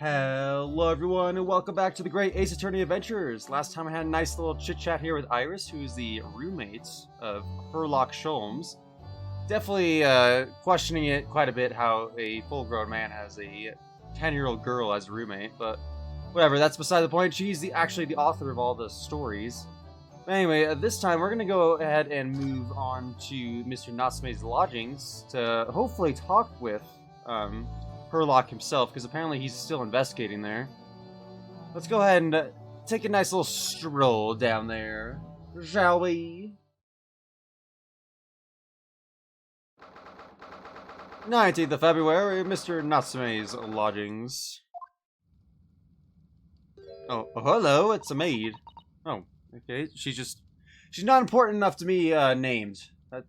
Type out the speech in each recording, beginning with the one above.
Hello everyone and welcome back to the Great Ace Attorney Adventures. Last time I had a nice little chit chat here with Iris, who's the roommate of Herlock Sholmes. Definitely questioning it quite a bit how a full-grown man has a 10-year-old girl as a roommate, but whatever, that's beside the point. She's actually the author of all the stories. But anyway, this time we're going to go ahead and move on to Mr. Natsume's lodgings to hopefully talk with Herlock himself, because apparently he's still investigating there. Let's go ahead and take a nice little stroll down there, shall we? 19th of February, Mr. Natsume's lodgings. Oh, hello, it's a maid. Oh, okay, she's not important enough to be named.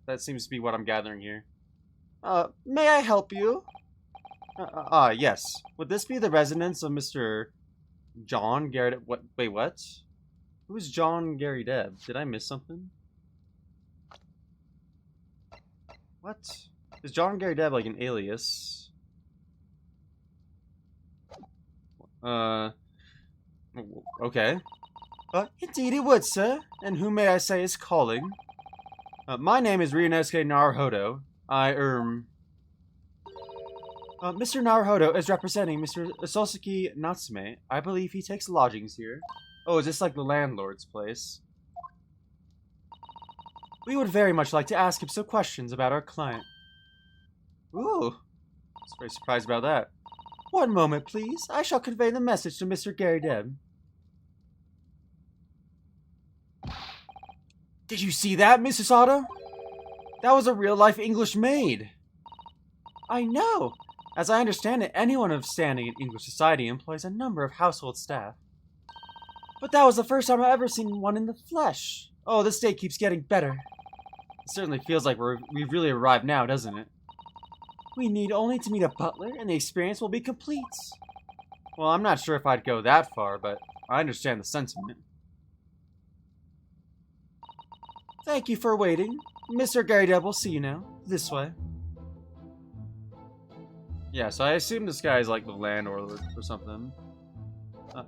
That seems to be what I'm gathering here. May I help you? Yes. Would this be the residence of Mr. John Garrideb? What? Wait, what? Who's John Garrideb? Did I miss something? What? Is John Garrideb like an alias? Okay. Indeed it would, sir. And who may I say is calling? My name is Ryunosuke Naruhodo. Mr. Naruhodo is representing Mr. Soseki Natsume. I believe he takes lodgings here. Oh, is this like the landlord's place? We would very much like to ask him some questions about our client. Ooh, I was very surprised about that. One moment, please. I shall convey the message to Mr. Garrideb. Did you see that, Mrs. Otto? That was a real-life English maid. I know. As I understand it, anyone of standing in English society employs a number of household staff. But that was the first time I've ever seen one in the flesh. Oh, this day keeps getting better. It certainly feels like we've really arrived now, doesn't it? We need only to meet a butler, and the experience will be complete. Well, I'm not sure if I'd go that far, but I understand the sentiment. Thank you for waiting. Mr. Garrideb will see you now. This way. Yeah, so I assume this guy is like the landlord or something.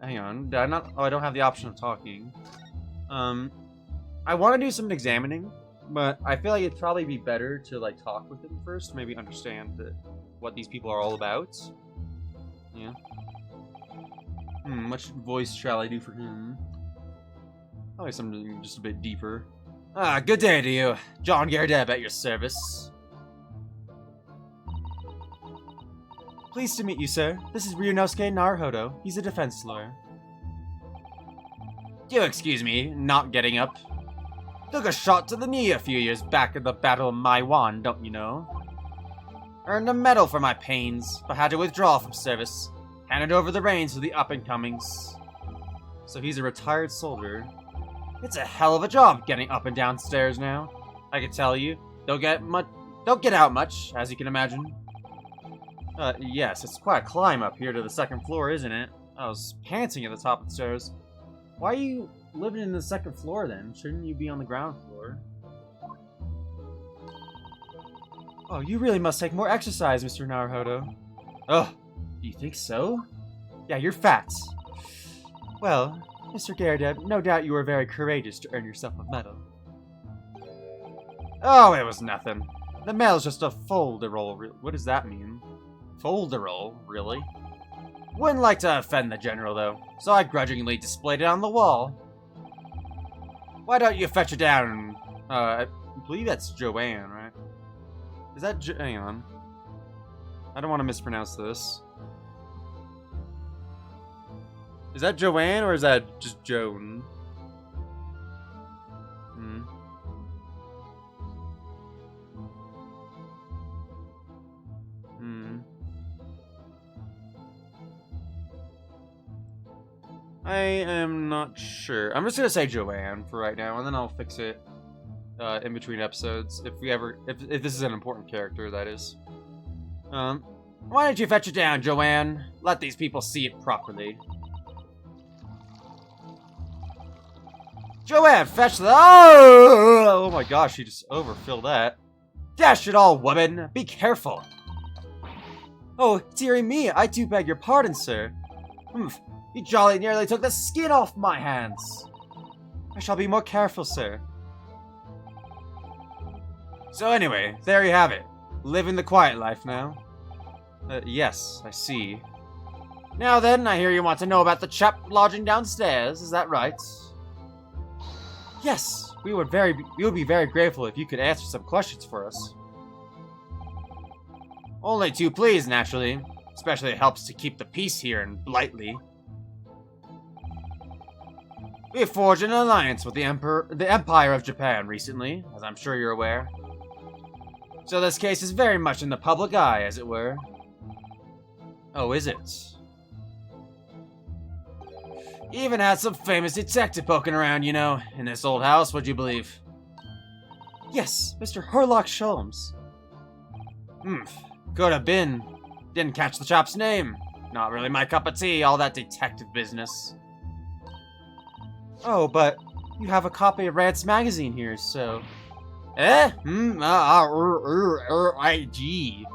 Hang on, did I not? Oh, I don't have the option of talking. I want to do some examining, but I feel like it'd probably be better to like talk with him first, maybe understand what these people are all about. Yeah. Which voice shall I do for him? Probably something just a bit deeper. Good day to you. John Garrideb at your service. Pleased to meet you, sir. This is Ryunosuke Naruhodo. He's a defense lawyer. You excuse me, not getting up. Took a shot to the knee a few years back at the Battle of Maiwan, don't you know? Earned a medal for my pains, but had to withdraw from service. Handed over the reins to the up-and-comings. So he's a retired soldier. It's a hell of a job getting up and down stairs now. I can tell you, don't get out much, as you can imagine. Yes, it's quite a climb up here to the second floor, isn't it? I was panting at the top of the stairs. Why are you living in the second floor then? Shouldn't you be on the ground floor? Oh, you really must take more exercise, Mr. Naruhodo. Oh, do you think so? Yeah, you're fat. Well, Mr. Garrideb, no doubt you were very courageous to earn yourself a medal. Oh, it was nothing. The medal's just a folderol. What does that mean? Folderol, really? Wouldn't like to offend the general, though, so I grudgingly displayed it on the wall. Why don't you fetch it down? I believe that's Joanne, right? Is that hang on. I don't want to mispronounce this. Is that Joanne, or is that just Joan? I am not sure. I'm just gonna say Joanne for right now, and then I'll fix it in between episodes if this is an important character, that is. Why don't you fetch it down, Joanne? Let these people see it properly. Joanne, fetch the— oh my gosh, she just overfilled that. Dash it all, woman! Be careful! Oh, dearie me, I do beg your pardon, sir. Humph, you jolly nearly took the skin off my hands. I shall be more careful, sir. So anyway, there you have it. Living the quiet life now. Yes, I see. Now then, I hear you want to know about the chap lodging downstairs, is that right? Yes, we would be very grateful if you could answer some questions for us. Only too pleased, naturally. Especially it helps to keep the peace here in Blightly. We have forged an alliance with the Empire of Japan recently, as I'm sure you're aware. So this case is very much in the public eye, as it were. Oh, is it? Even had some famous detective poking around, you know, in this old house, would you believe? Yes, Mr. Herlock Sholmes. Could have been. Didn't catch the chap's name. Not really my cup of tea, all that detective business. Oh, but you have a copy of Rant's magazine here, so... Eh? IG.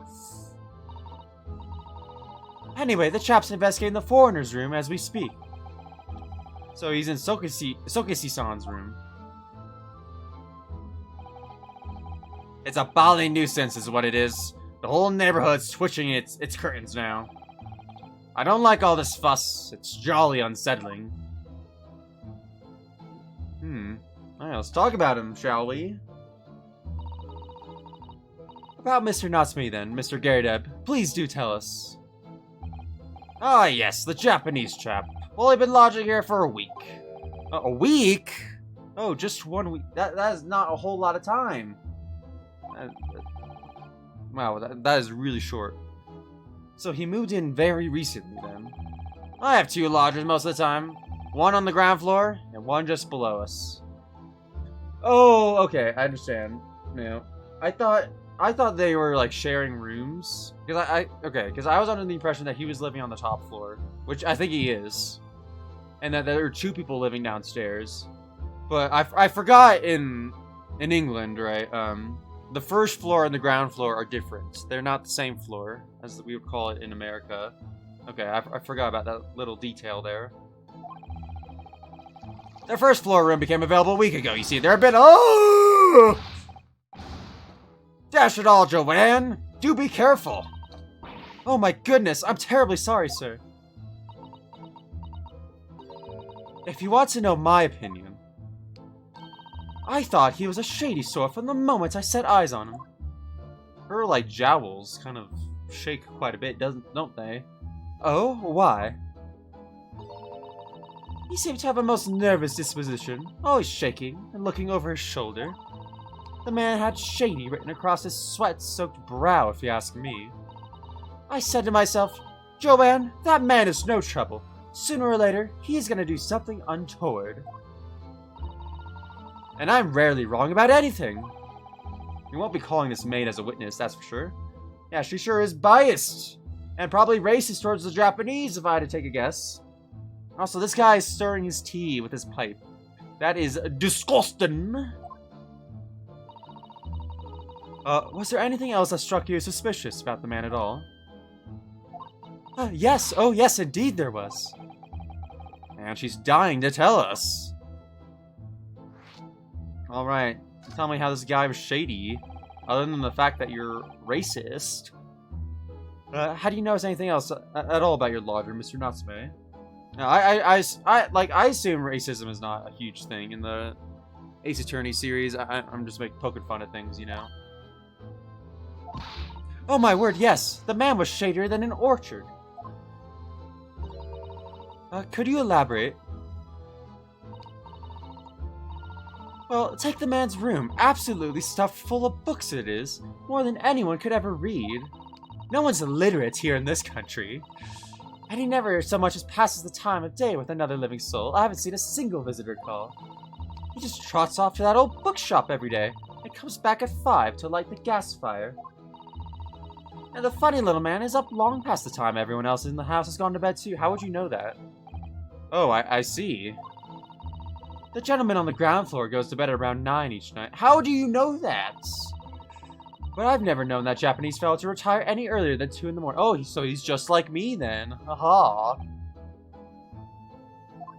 Anyway, the chap's investigating the foreigner's room as we speak. So he's in Soseki-san's room. It's a bally nuisance is what it is. The whole neighborhood's twitching its curtains now. I don't like all this fuss. It's jolly unsettling. Alright, let's talk about him, shall we? About Mr. Natsume then, Mr. Garrideb. Please do tell us. Ah, yes, the Japanese chap. Only been lodging here for a week. A week? Oh, just 1 week. That is not a whole lot of time. Wow, that is really short. So he moved in very recently then. I have 2 lodgers most of the time. One on the ground floor, and one just below us. Oh, okay, I understand. No, I thought they were like sharing rooms. Because I was under the impression that he was living on the top floor, which I think he is, and that there are 2 people living downstairs. But I forgot in England, right? The first floor and the ground floor are different. They're not the same floor as we would call it in America. Okay, I forgot about that little detail there. Their first floor room became available a week ago. You see, they're a bit. Oh! Dash it all, Joanne! Do be careful! Oh my goodness, I'm terribly sorry, sir. If you want to know my opinion, I thought he was a shady sort from the moment I set eyes on him. Her, like, jowls kind of shake quite a bit, don't they? Oh, why? He seemed to have a most nervous disposition, always shaking and looking over his shoulder. The man had shady written across his sweat-soaked brow, if you ask me. I said to myself, Joanne, that man is no trouble. Sooner or later, he's gonna do something untoward. And I'm rarely wrong about anything. You won't be calling this maid as a witness, that's for sure. Yeah, she sure is biased. And probably racist towards the Japanese, if I had to take a guess. Also, this guy is stirring his tea with his pipe. That is disgusting. Was there anything else that struck you as suspicious about the man at all? Yes, oh yes, indeed there was. And she's dying to tell us. Alright, tell me how this guy was shady, other than the fact that you're racist. How do you notice anything else at all about your lodger, Mr. Natsume? I assume racism is not a huge thing in the Ace Attorney series. I'm just poking fun at things, you know. Oh my word, yes! The man was shadier than an orchard. Could you elaborate? Well, take the man's room. Absolutely stuffed full of books it is. More than anyone could ever read. No one's illiterate here in this country. And he never so much as passes the time of day with another living soul. I haven't seen a single visitor call. He just trots off to that old bookshop every day and comes back at 5 to light the gas fire. And the funny little man is up long past the time everyone else in the house has gone to bed too. How would you know that? Oh, I see. The gentleman on the ground floor goes to bed at around 9 each night. How do you know that? But I've never known that Japanese fellow to retire any earlier than 2 in the morning. Oh, so he's just like me then. Aha.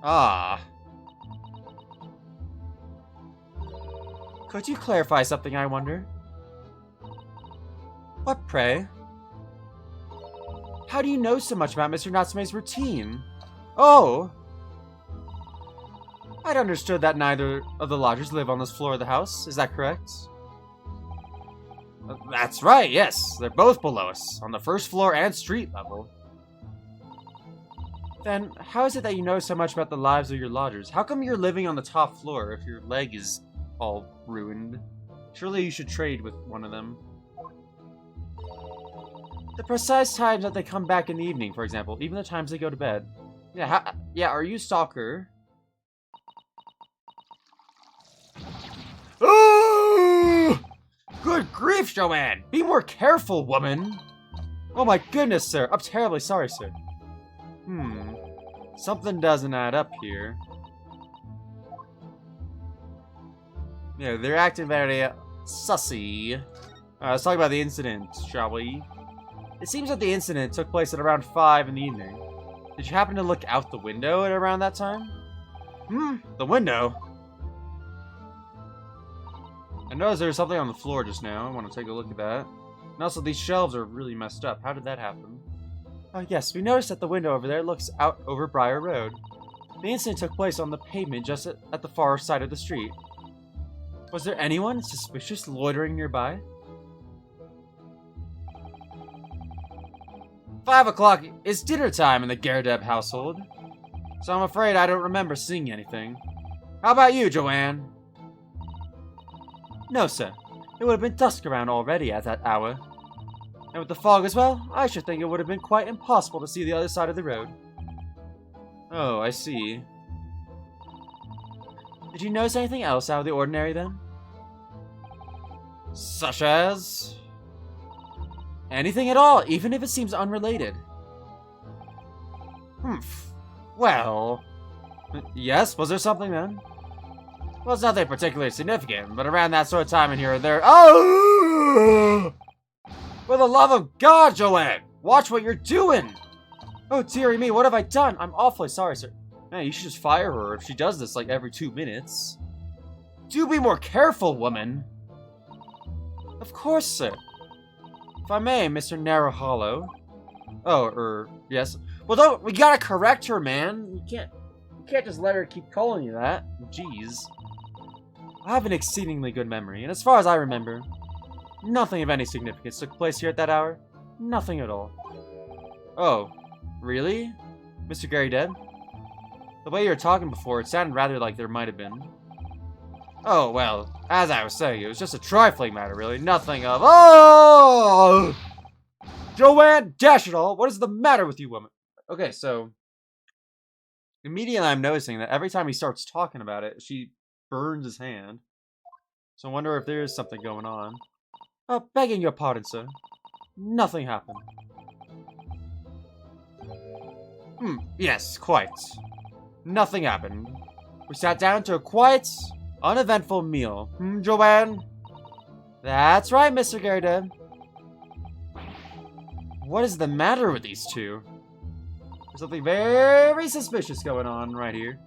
Ah. Could you clarify something, I wonder? What, pray? How do you know so much about Mr. Natsume's routine? Oh! I'd understood that neither of the lodgers live on this floor of the house. Is that correct? That's right, yes. They're both below us, on the first floor and street level. Then, how is it that you know so much about the lives of your lodgers? How come you're living on the top floor if your leg is all ruined? Surely you should trade with one of them. The precise times that they come back in the evening, for example. Even the times they go to bed. Yeah, are you stalker? Oh! Good grief, Joanne! Be more careful, woman! Oh my goodness, sir. I'm terribly sorry, sir. Something doesn't add up here. Yeah, they're acting very sussy. Let's talk about the incident, shall we? It seems that the incident took place at around 5 in the evening. Did you happen to look out the window at around that time? The window? I noticed there was something on the floor just now. I want to take a look at that. And also, these shelves are really messed up. How did that happen? Oh, yes, we noticed that the window over there looks out over Briar Road. The incident took place on the pavement just at the far side of the street. Was there anyone suspicious loitering nearby? 5 o'clock is dinner time in the Garrideb household, so I'm afraid I don't remember seeing anything. How about you, Joanne? No, sir. It would have been dusk around already at that hour. And with the fog as well, I should think it would have been quite impossible to see the other side of the road. Oh, I see. Did you notice anything else out of the ordinary then? Such as? Anything at all, even if it seems unrelated. Well... Yes, was there something then? Well, it's nothing particularly significant, but around that sort of time in here or there... Oh! For the love of God, Joanne! Watch what you're doing! Oh, dearie me, what have I done? I'm awfully sorry, sir. Man, you should just fire her if she does this like every 2 minutes. Do be more careful, woman! Of course, sir. If I may, Mr. Naruhodo. Oh, yes. Well, we gotta correct her, man. You can't just let her keep calling you that. Jeez. I have an exceedingly good memory, and as far as I remember, nothing of any significance took place here at that hour. Nothing at all. Oh, really? Mr. Garrideb? The way you were talking before, it sounded rather like there might have been. Oh, well, as I was saying, it was just a trifling matter, really. Nothing of... Oh! Joanne, dash it all! What is the matter with you, woman? Okay, so... Immediately I'm noticing that every time he starts talking about it, she burns his hand. So I wonder if there is something going on. Oh, begging your pardon, sir. Nothing happened. Yes, quite. Nothing happened. We sat down to a quiet... uneventful meal. Joanne? That's right, Mr. Garrideb. What is the matter with these two? There's something very suspicious going on right here.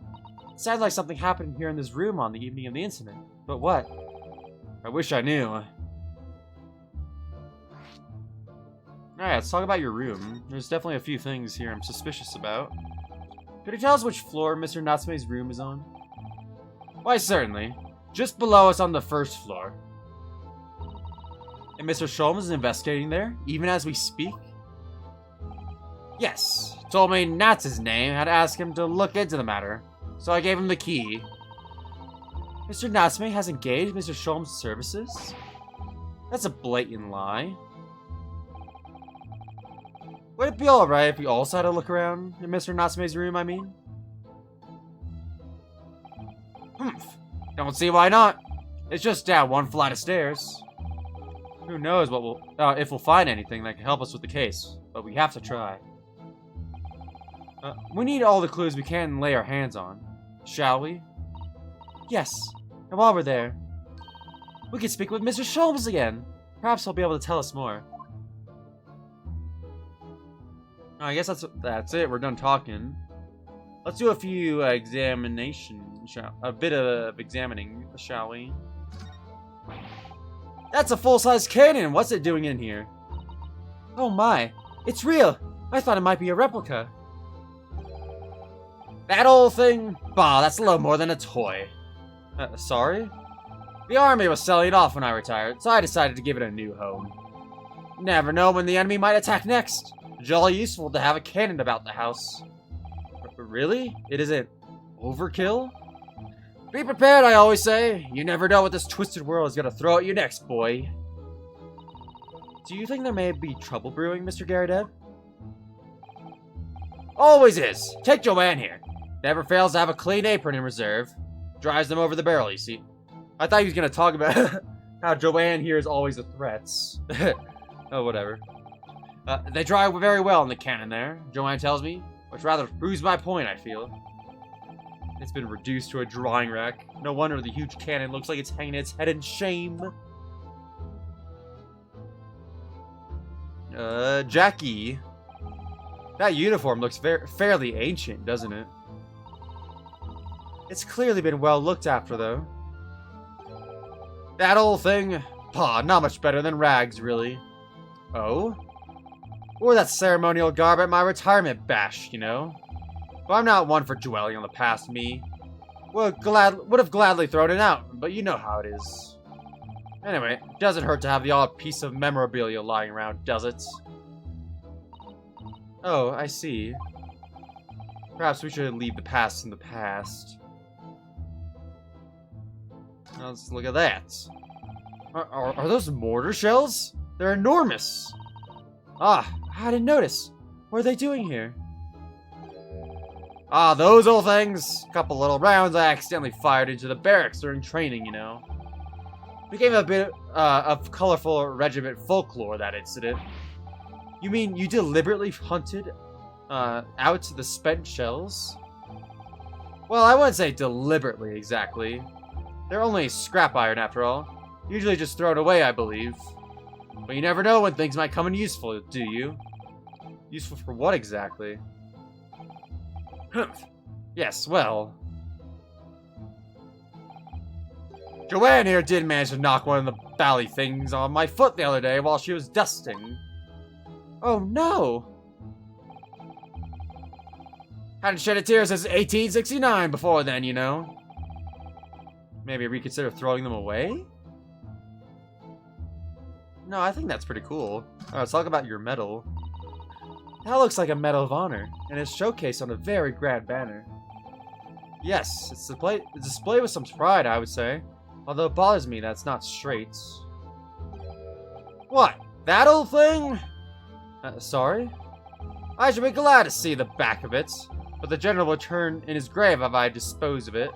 It sounds like something happened here in this room on the evening of the incident. But what? I wish I knew. Alright, let's talk about your room. There's definitely a few things here I'm suspicious about. Could you tell us which floor Mr. Natsume's room is on? Why, certainly. Just below us on the first floor. And Mr. Sholmes is investigating there, even as we speak? Yes. Told me Nat's his name, had asked him to look into the matter. So I gave him the key. Mr. Natsume has engaged Mr. Sholmes' services? That's a blatant lie. Would it be alright if we also had a look around in Mr. Natsume's room, I mean? Don't see why not. It's just down one flight of stairs. Who knows what if we'll find anything that can help us with the case, but we have to try. We need all the clues we can lay our hands on, shall we? Yes, and while we're there, we can speak with Mr. Sholmes again. Perhaps he'll be able to tell us more. I guess that's it. We're done talking. Let's do a few a bit of examining, shall we? That's a full-size cannon! What's it doing in here? Oh my, it's real! I thought it might be a replica. That old thing? Bah, that's a little more than a toy. Sorry? The army was selling it off when I retired, so I decided to give it a new home. Never know when the enemy might attack next. Jolly useful to have a cannon about the house. Really? It isn't overkill? Be prepared, I always say. You never know what this twisted world is gonna throw at you next, boy. Do you think there may be trouble brewing, Mr. Garrideb? Always is. Take Joanne here. Never fails to have a clean apron in reserve. Drives them over the barrel, you see. I thought he was gonna talk about how Joanne here is always a threat. Oh, whatever. They dry very well in the cannon there, Joanne tells me, which rather proves my point, I feel. It's been reduced to a drying rack. No wonder the huge cannon looks like it's hanging its head in shame. Jackie. That uniform looks fairly ancient, doesn't it? It's clearly been well looked after, though. That old thing? Pah, not much better than rags, really. Oh? Or that ceremonial garb at my retirement bash, you know? But I'm not one for dwelling on the past, me. Would have gladly thrown it out, but you know how it is. Anyway, it doesn't hurt to have the odd piece of memorabilia lying around, does it? Oh, I see. Perhaps we should leave the past in the past. Let's look at that. Are those mortar shells? They're enormous! Ah, I didn't notice. What are they doing here? Ah, those old things. Couple little rounds I accidentally fired into the barracks during training, you know. Became a bit of colorful regiment folklore, that incident. You mean you deliberately hunted out the spent shells? Well, I wouldn't say deliberately, exactly. They're only scrap iron, after all. Usually just thrown away, I believe. But you never know when things might come in useful, do you? Useful for what, exactly? Humph. Yes, well... Joanne here did manage to knock one of the bally things on my foot the other day while she was dusting. Oh, no! Hadn't shed a tear since 1869 before then, you know. Maybe reconsider throwing them away? No, I think that's pretty cool. Alright, let's talk about your medal. That looks like a Medal of Honor, and it's showcased on a very grand banner. Yes, it's displayed with some pride, I would say. Although it bothers me that it's not straight. What? That old thing? Sorry? I should be glad to see the back of it, but the general will turn in his grave if I dispose of it.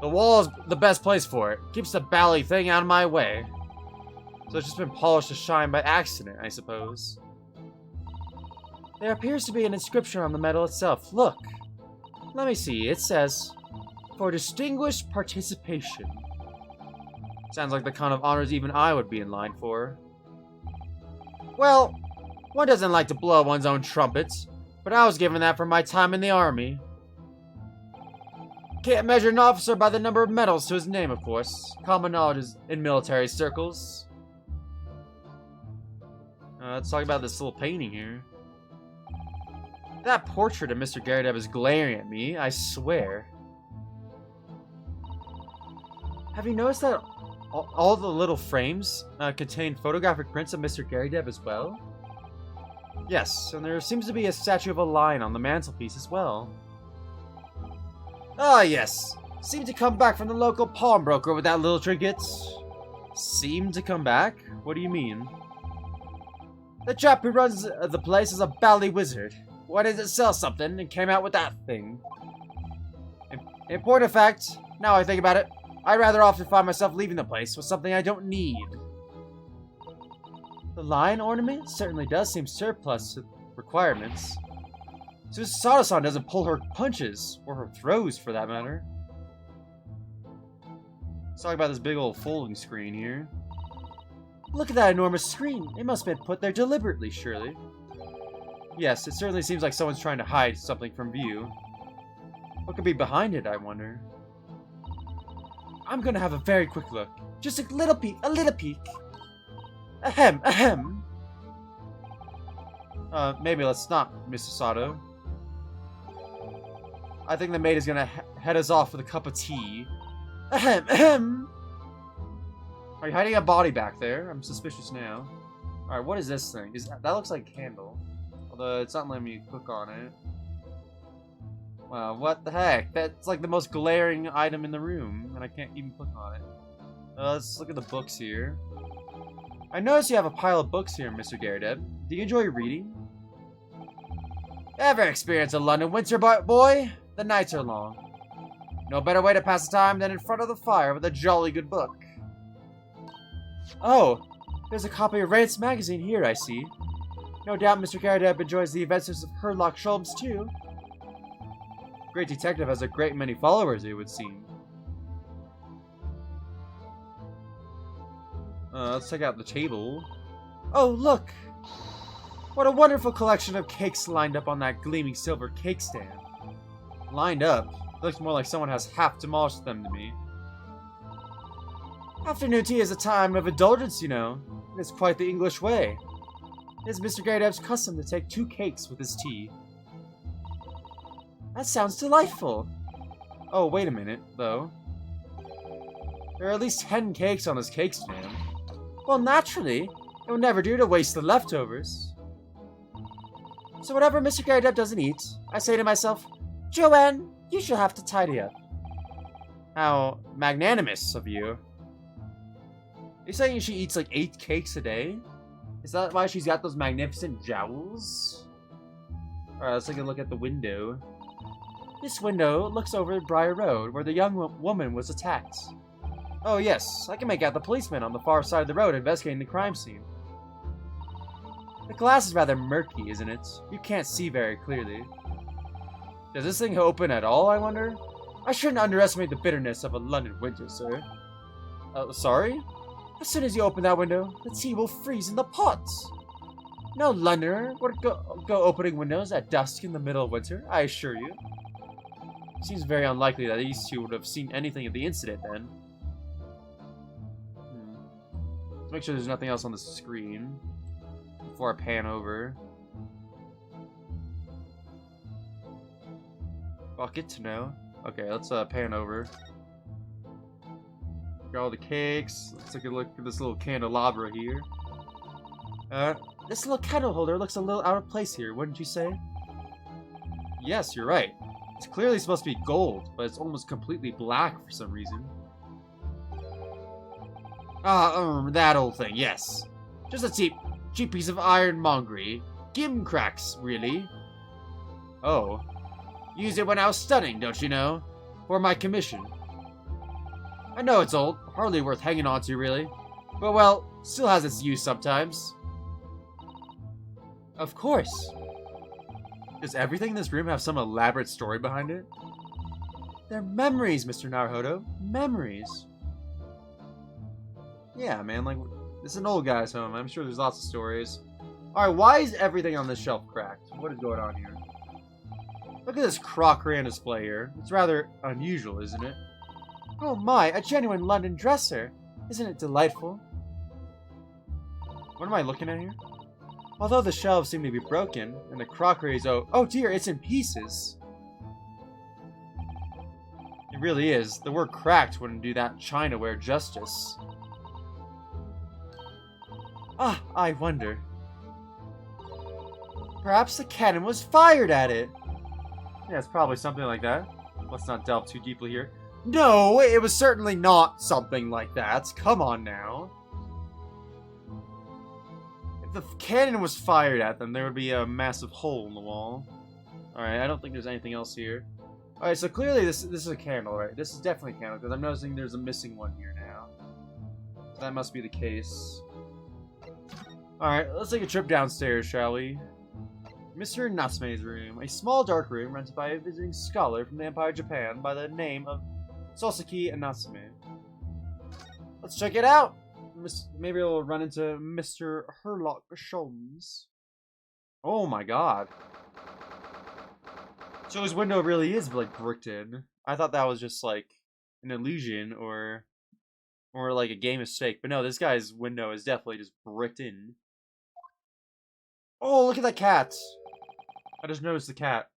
The wall is the best place for it. Keeps the bally thing out of my way. So it's just been polished to shine by accident, I suppose. There appears to be an inscription on the medal itself. Look. Let me see. It says, "For distinguished participation." Sounds like the kind of honors even I would be in line for. Well, one doesn't like to blow one's own trumpets, but I was given that for my time in the army. Can't measure an officer by the number of medals to his name, of course. Common knowledge is in military circles. Let's talk about this little painting here. That portrait of Mr. Garrideb is glaring at me, I swear. Have you noticed that all the little frames contain photographic prints of Mr. Garrideb as well? Yes, and there seems to be a statue of a lion on the mantelpiece as well. Ah, yes. Seemed to come back from the local pawnbroker with that little trinket. Seemed to come back? What do you mean? The chap who runs the place is a bally wizard. Wanted to sell something and came out with that thing. In point of fact, now I think about it, I rather often find myself leaving the place with something I don't need. The lion ornament certainly does seem surplus to requirements. So Sato-san doesn't pull her punches, or her throws for that matter. Let's talk about this big old folding screen here. Look at that enormous screen. It must have been put there deliberately, surely. Yes, it certainly seems like someone's trying to hide something from view. What could be behind it, I wonder? I'm gonna have a very quick look. Just a little peek, a little peek. Ahem, ahem. Maybe let's not, Mr. Sato. I think the maid is gonna head us off with a cup of tea. Ahem, ahem. Are you hiding a body back there? I'm suspicious now. Alright, what is this thing? That looks like a candle. Although it's not letting me click on it. Wow, what the heck? That's like the most glaring item in the room, and I can't even click on it. Let's look at the books here. I notice you have a pile of books here, Mr. Garrideb. Do you enjoy reading? Ever experienced a London winter, boy? The nights are long. No better way to pass the time than in front of the fire with a jolly good book. Oh, there's a copy of Rance magazine here, I see. No doubt Mr. Garrideb enjoys the adventures of Sherlock Holmes too. Great detective has a great many followers, it would seem. Let's check out the table. Oh, look! What a wonderful collection of cakes lined up on that gleaming silver cake stand. Lined up? It looks more like someone has half demolished them to me. Afternoon tea is a time of indulgence, you know. It is quite the English way. It is Mr. Garrideb's custom to take 2 cakes with his tea. That sounds delightful. Oh, wait a minute, though. There are at least 10 cakes on this cake stand. Well, naturally, it would never do to waste the leftovers. So whatever Mr. Garrideb doesn't eat, I say to myself, Joanne, you shall have to tidy up. How magnanimous of you. You're saying she eats like 8 cakes a day? Is that why she's got those magnificent jowls? Alright, let's take a look at the window. This window looks over Briar Road, where the young woman was attacked. Oh yes, I can make out the policeman on the far side of the road investigating the crime scene. The glass is rather murky, isn't it? You can't see very clearly. Does this thing open at all, I wonder? I shouldn't underestimate the bitterness of a London winter, sir. Sorry? As soon as you open that window, the tea will freeze in the pot. No Londoner would go opening windows at dusk in the middle of winter, I assure you. Seems very unlikely that these two would have seen anything of the incident then. Let's make sure there's nothing else on the screen before I pan over. I'll get to know. Okay, let's pan over. Got all the cakes. Let's take a look at this little candelabra here. This little candle holder looks a little out of place here, wouldn't you say? Yes, you're right. It's clearly supposed to be gold, but it's almost completely black for some reason. That old thing, yes. Just a cheap piece of ironmongery. Gimcracks, really. Oh. Used it when I was studying, don't you know? For my commission. I know it's old, hardly worth hanging on to, really. But, well, still has its use sometimes. Of course. Does everything in this room have some elaborate story behind it? They're memories, Mr. Naruhodo. Memories. Yeah, man, like, this is an old guy's home. I'm sure there's lots of stories. Alright, why is everything on this shelf cracked? What is going on here? Look at this crockery on display here. It's rather unusual, isn't it? Oh my, a genuine London dresser. Isn't it delightful? What am I looking at here? Although the shelves seem to be broken, and the crockery is oh dear, it's in pieces. It really is. The word cracked wouldn't do that chinaware justice. Ah, I wonder. Perhaps the cannon was fired at it. Yeah, it's probably something like that. Let's not delve too deeply here. No, it was certainly not something like that. Come on now. If the cannon was fired at them, there would be a massive hole in the wall. Alright, I don't think there's anything else here. Alright, so clearly this is a candle, right? This is definitely a candle, because I'm noticing there's a missing one here now. So that must be the case. Alright, let's take a trip downstairs, shall we? Mr. Natsume's room. A small dark room rented by a visiting scholar from the Empire of Japan by the name of Soseki Natsume. Let's check it out! Maybe we'll run into Mr. Sherlock Holmes. Oh my god. So his window really is like bricked in. I thought that was just like an illusion or like a game mistake. But no, this guy's window is definitely just bricked in. Oh, look at that cat. I just noticed the cat.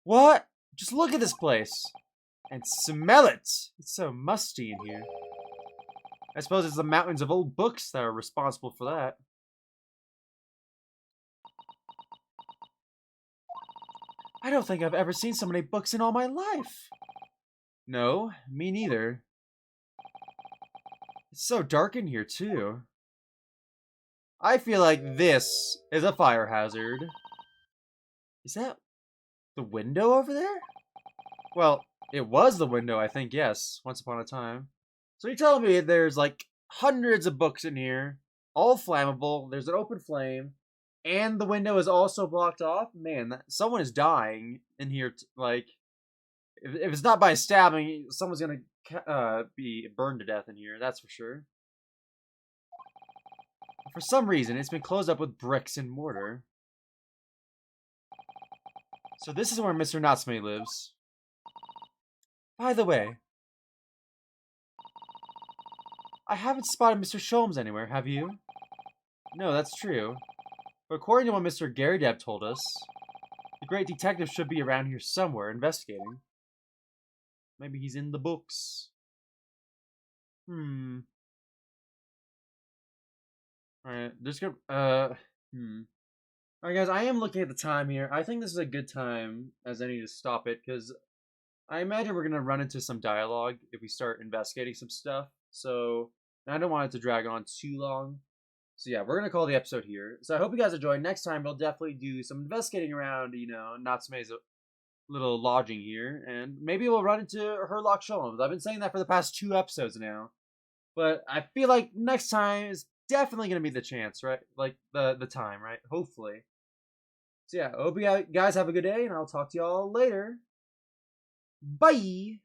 What? Just look at this place. And smell it. It's so musty in here. I suppose it's the mountains of old books that are responsible for that. I don't think I've ever seen so many books in all my life. No, me neither. It's so dark in here, too. I feel like this is a fire hazard. Is that the window over there? Well, it was the window, I think, yes, once upon a time. So you're telling me there's like hundreds of books in here, all flammable, there's an open flame, and the window is also blocked off? Man, someone is dying in here, like, if it's not by stabbing, someone's gonna be burned to death in here, that's for sure. For some reason, it's been closed up with bricks and mortar. So this is where Mr. Natsume lives. By the way, I haven't spotted Mr. Sholmes anywhere, have you? No, that's true. But according to what Mr. Garrideb told us, the great detective should be around here somewhere investigating. Maybe he's in the books. Alright, there's gonna, Alright guys, I am looking at the time here. I think this is a good time as any to stop it, because I imagine we're gonna run into some dialogue if we start investigating some stuff. So, I don't want it to drag on too long. So yeah, we're gonna call the episode here. So I hope you guys enjoyed. Next time we'll definitely do some investigating around, you know, Natsume's little lodging here, and maybe we'll run into Herlock Sholmes. I've been saying that for the past 2 episodes now, but I feel like next time is definitely gonna be the chance, right? Like the time, right? Hopefully. So yeah, I hope you guys have a good day, and I'll talk to y'all later. Bye.